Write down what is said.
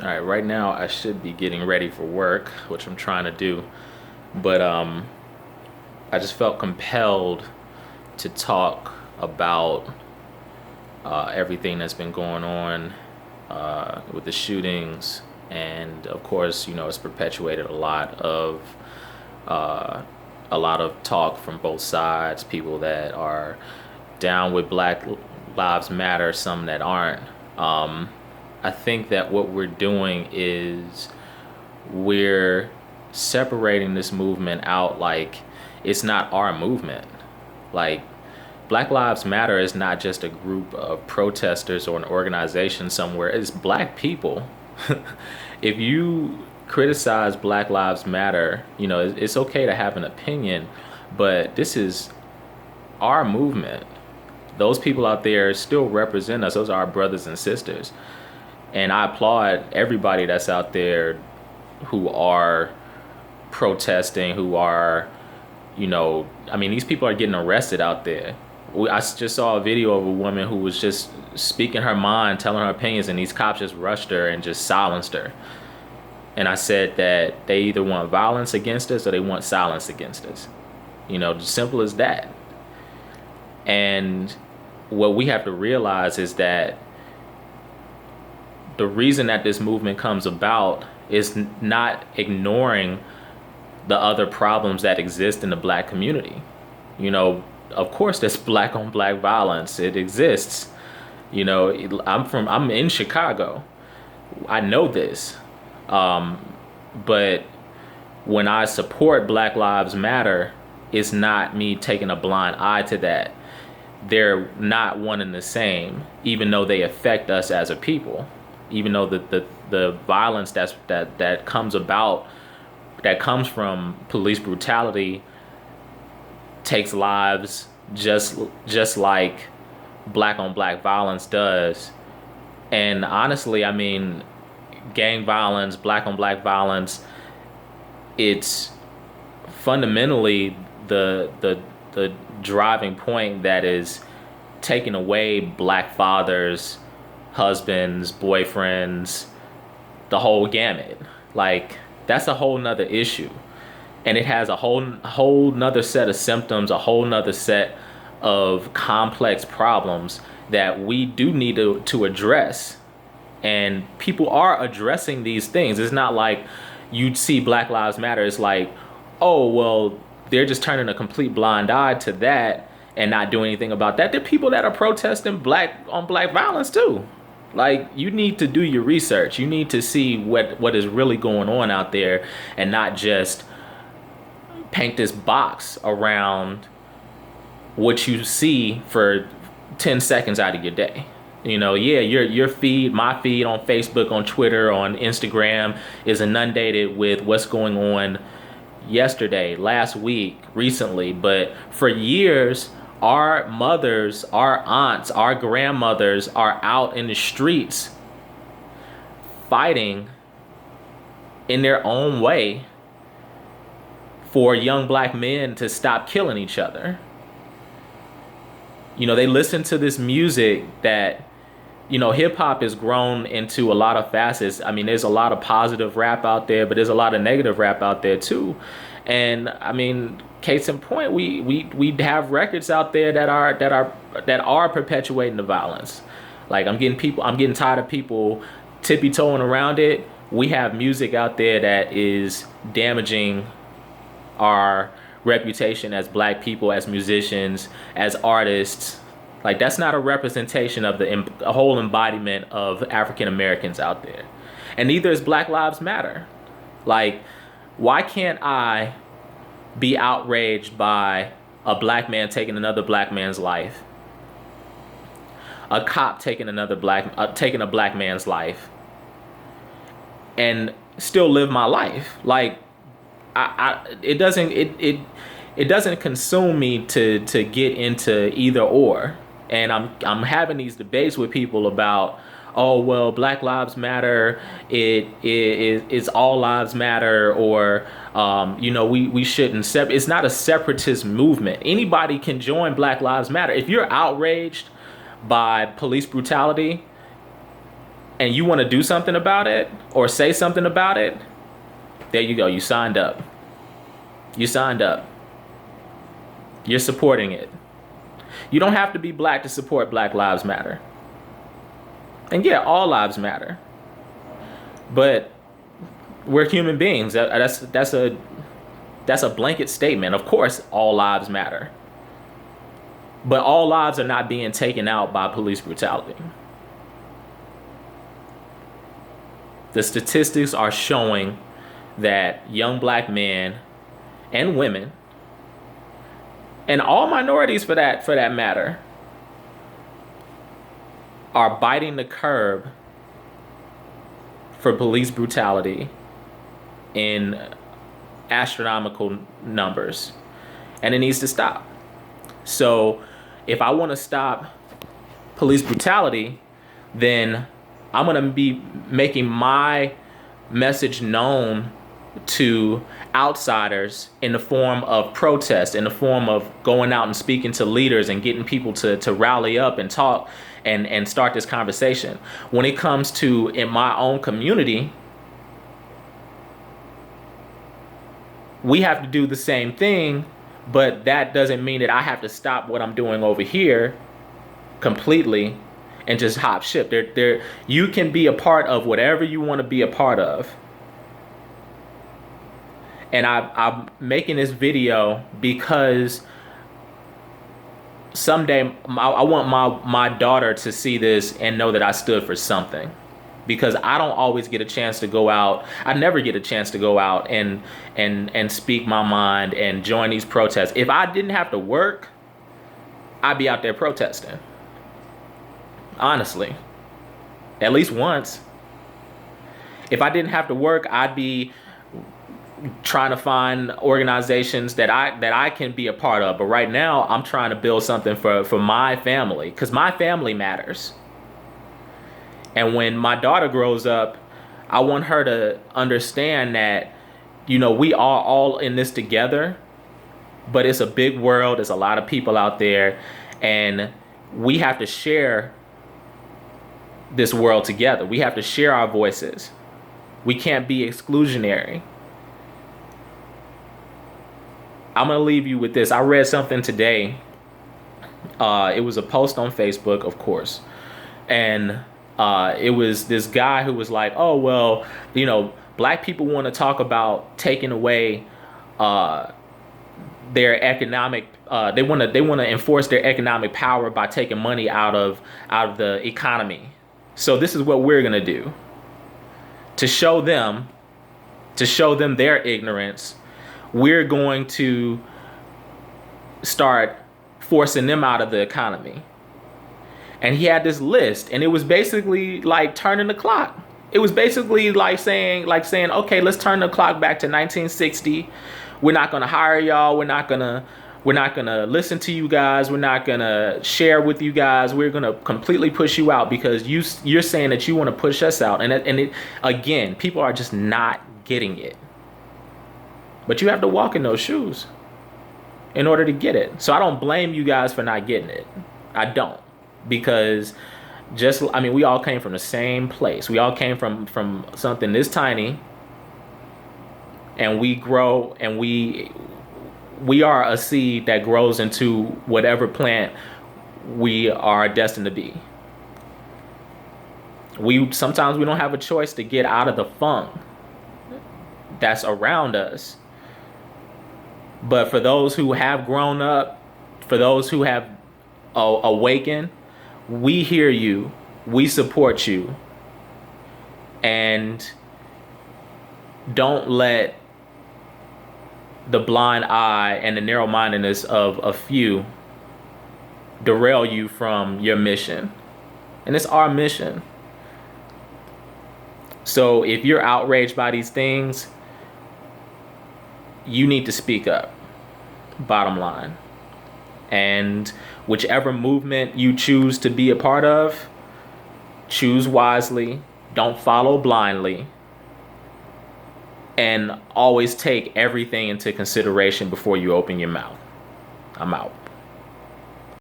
All right, right now I should be getting ready for work, which I'm trying to do, but I just felt compelled to talk about everything that's been going on with the shootings, and of course, it's perpetuated uh, a lot of talk from both sides. People that are down with Black Lives Matter, some that aren't. Um, I think that what we're doing is we're separating this movement out like it's not our movement. Like, Black Lives Matter is not just a group of protesters or an organization somewhere, it's black people. If you criticize Black Lives Matter, it's okay to have an opinion, but this is our movement. Those people out there still represent us. Those are our brothers and sisters. And I applaud everybody that's out there who are protesting, who are, these people are getting arrested out there. I just saw a video of a woman who was just speaking her mind, telling her opinions, and these cops just rushed her and just silenced her. And I said that they either want violence against us or they want silence against us. Simple as that. And what we have to realize is that the reason that this movement comes about is not ignoring the other problems that exist in the black community. Of course, there's black on black violence. It exists. I'm in Chicago. I know this. But when I support Black Lives Matter, it's not me taking a blind eye to that. They're not one and the same, even though they affect us as a people. Even though the violence that comes about, that comes from police brutality, takes lives just like black on black violence does. And honestly, gang violence, black on black violence, it's fundamentally the driving point that is taking away black fathers, husbands, boyfriends, the whole gamut. Like, that's a whole nother issue. And it has a whole nother set of symptoms, a whole nother set of complex problems that we do need to address. And people are addressing these things. It's not like you'd see Black Lives Matter. It's like, oh, well, they're just turning a complete blind eye to that and not doing anything about that. There are people that are protesting black on black violence too. Like, you need to do your research. You need to see what is really going on out there and not just paint this box around what you see for 10 seconds out of your day. Your feed, my feed on Facebook, on Twitter, on Instagram is inundated with what's going on yesterday, last week, recently. But for years, our mothers, our aunts, our grandmothers are out in the streets fighting in their own way for young black men to stop killing each other. They listen to this music that, hip hop has grown into a lot of facets. There's a lot of positive rap out there, but there's a lot of negative rap out there too. And case in point, we have records out there that are perpetuating the violence. Like, I'm getting tired of people tippy-toeing around it. We have music out there that is damaging our reputation as black people, as musicians, as artists. Like, that's not a representation of a whole embodiment of African Americans out there. And neither is Black Lives Matter. Like, why can't I be outraged by a black man taking another black man's life, a cop taking taking a black man's life, and still live my life? Like, it doesn't consume me to get into either or. And I'm having these debates with people about, oh, well, Black Lives Matter, it's all lives matter, or we shouldn't it's not a separatist movement. Anybody can join Black Lives Matter. If you're outraged by police brutality and you want to do something about it or say something about it, there you go. You signed up. You signed up. You're supporting it. You don't have to be black to support Black Lives Matter. And yeah, all lives matter. But we're human beings. That's a blanket statement. Of course, all lives matter. But all lives are not being taken out by police brutality. The statistics are showing that young black men and women, and all minorities for that matter, are biting the curb for police brutality in astronomical numbers. And it needs to stop. So if I want to stop police brutality, then I'm going to be making my message known to outsiders in the form of protest, in the form of going out and speaking to leaders and getting people to rally up and talk and start this conversation. When it comes to in my own community, we have to do the same thing, but that doesn't mean that I have to stop what I'm doing over here completely and just hop ship. You can be a part of whatever you want to be a part of. And I'm making this video because someday I want my daughter to see this and know that I stood for something. Because I don't always get a chance to go out. I never get a chance to go out and speak my mind and join these protests. If I didn't have to work, I'd be out there protesting. Honestly. At least once. If I didn't have to work, I'd be trying to find organizations that I can be a part of. But right now, I'm trying to build something for my family, because my family matters. And when my daughter grows up, I want her to understand that, you know, we are all in this together, but it's a big world. There's a lot of people out there, and we have to share this world together. We have to share our voices. We can't be exclusionary. I'm going to leave you with this. I read something today. It was a post on Facebook, of course. And it was this guy who was like, oh, well, you know, black people want to talk about taking away their economic, they want to enforce their economic power by taking money out of the economy. So this is what we're going to do to show them their ignorance. We're going to start forcing them out of the economy. And he had this list, and it was basically like turning the clock. It was basically like saying, okay, let's turn the clock back to 1960. We're not going to hire y'all. We're not going to listen to you guys. We're not going to share with you guys. We're going to completely push you out because you're saying that you want to push us out. And again, people are just not getting it. But you have to walk in those shoes in order to get it. So I don't blame you guys for not getting it. I don't. Because we all came from the same place. We all came from something this tiny. And we grow, and we are a seed that grows into whatever plant we are destined to be. Sometimes we don't have a choice to get out of the funk that's around us. But for those who have grown up, for those who have awakened, we hear you, we support you, and don't let the blind eye and the narrow-mindedness of a few derail you from your mission. And it's our mission. So if you're outraged by these things, you need to speak up, bottom line. And whichever movement you choose to be a part of, choose wisely, don't follow blindly, and always take everything into consideration before you open your mouth. I'm out.